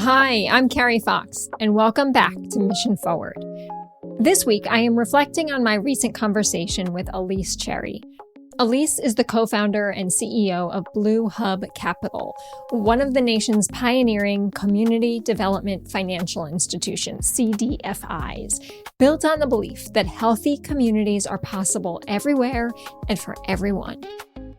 Hi, I'm Carrie Fox, and welcome back to Mission Forward. This week, I am reflecting on my recent conversation with Elyse Cherry. Elyse is the co-founder and CEO of BlueHub Capital, one of the nation's pioneering community development financial institutions, CDFIs, built on the belief that healthy communities are possible everywhere and for everyone.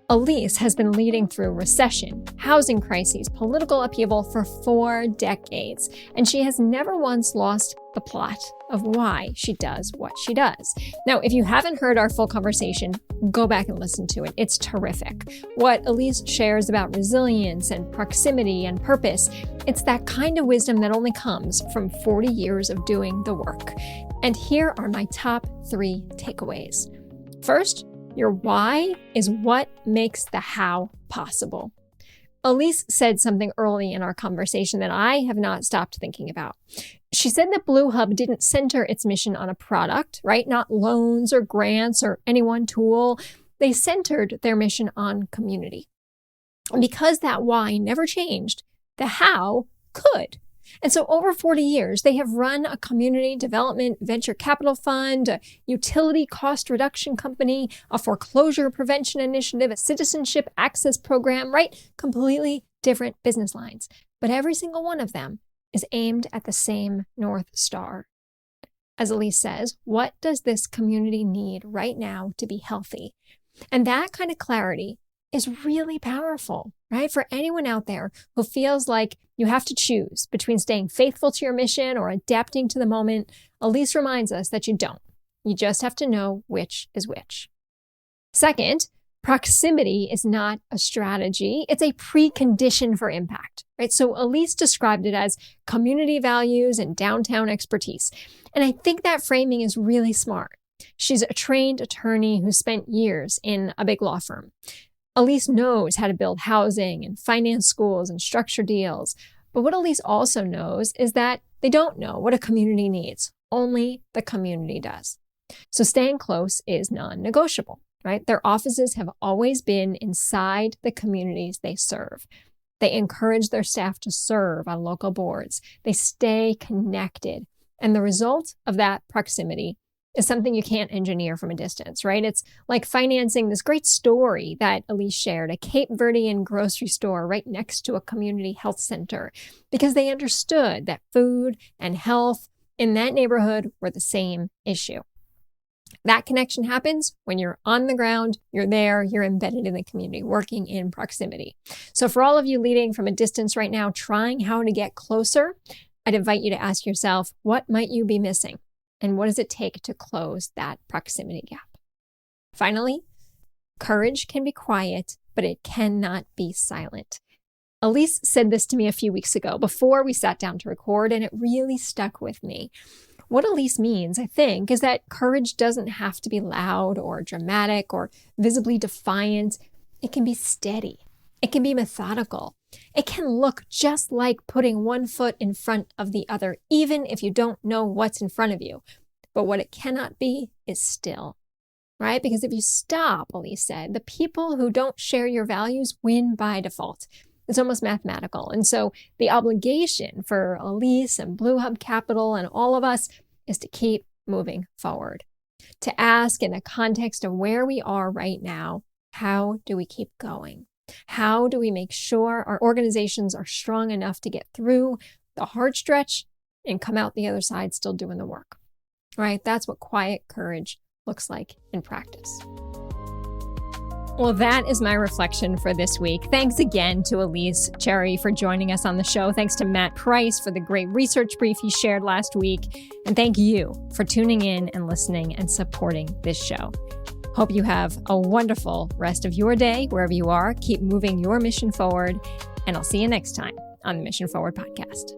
Elyse has been leading through recession, housing crises, political upheaval for 4 decades, and she has never once lost the plot of why she does what she does. Now, if you haven't heard our full conversation, go back and listen to it. It's terrific. What Elyse shares about resilience and proximity and purpose, it's that kind of wisdom that only comes from 40 years of doing the work. And here are my top 3 takeaways. First, your why is what makes the how possible. Elyse said something early in our conversation that I have not stopped thinking about. She said that BlueHub didn't center its mission on a product, right? Not loans or grants or any one tool. They centered their mission on community. And because that why never changed, the how could. And so over 40 years, they have run a community development venture capital fund, a utility cost reduction company, a foreclosure prevention initiative, a citizenship access program, right? Completely different business lines. But every single one of them is aimed at the same North Star. As Elyse says, what does this community need right now to be healthy? And that kind of clarity is really powerful, right? For anyone out there who feels like you have to choose between staying faithful to your mission or adapting to the moment, Elyse reminds us that you don't. You just have to know which is which. Second, proximity is not a strategy. It's a precondition for impact, right? So Elyse described it as community values and downtown expertise. And I think that framing is really smart. She's a trained attorney who spent years in a big law firm. Elyse knows how to build housing and finance schools and structure deals. But what Elyse also knows is that they don't know what a community needs. Only the community does. So staying close is non-negotiable, right? Their offices have always been inside the communities they serve. They encourage their staff to serve on local boards. They stay connected. And the result of that proximity is something you can't engineer from a distance, right? It's like financing this great story that Elyse shared, a Cape Verdean grocery store right next to a community health center, because they understood that food and health in that neighborhood were the same issue. That connection happens when you're on the ground, you're there, you're embedded in the community, working in proximity. So for all of you leading from a distance right now, trying how to get closer, I'd invite you to ask yourself, what might you be missing? And what does it take to close that proximity gap? Finally, courage can be quiet, but it cannot be silent. Elyse said this to me a few weeks ago before we sat down to record, and it really stuck with me. What Elyse means, I think, is that courage doesn't have to be loud or dramatic or visibly defiant. It can be steady. It can be methodical. It can look just like putting one foot in front of the other, even if you don't know what's in front of you. But what it cannot be is still, right? Because if you stop, Elyse said, the people who don't share your values win by default. It's almost mathematical. And so the obligation for Elyse and BlueHub Capital and all of us is to keep moving forward, to ask in the context of where we are right now, how do we keep going? How do we make sure our organizations are strong enough to get through the hard stretch and come out the other side still doing the work, right? That's what quiet courage looks like in practice. Well, that is my reflection for this week. Thanks again to Elyse Cherry for joining us on the show. Thanks to Matt Price for the great research brief he shared last week. And thank you for tuning in and listening and supporting this show. Hope you have a wonderful rest of your day, wherever you are. Keep moving your mission forward, and I'll see you next time on the Mission Forward podcast.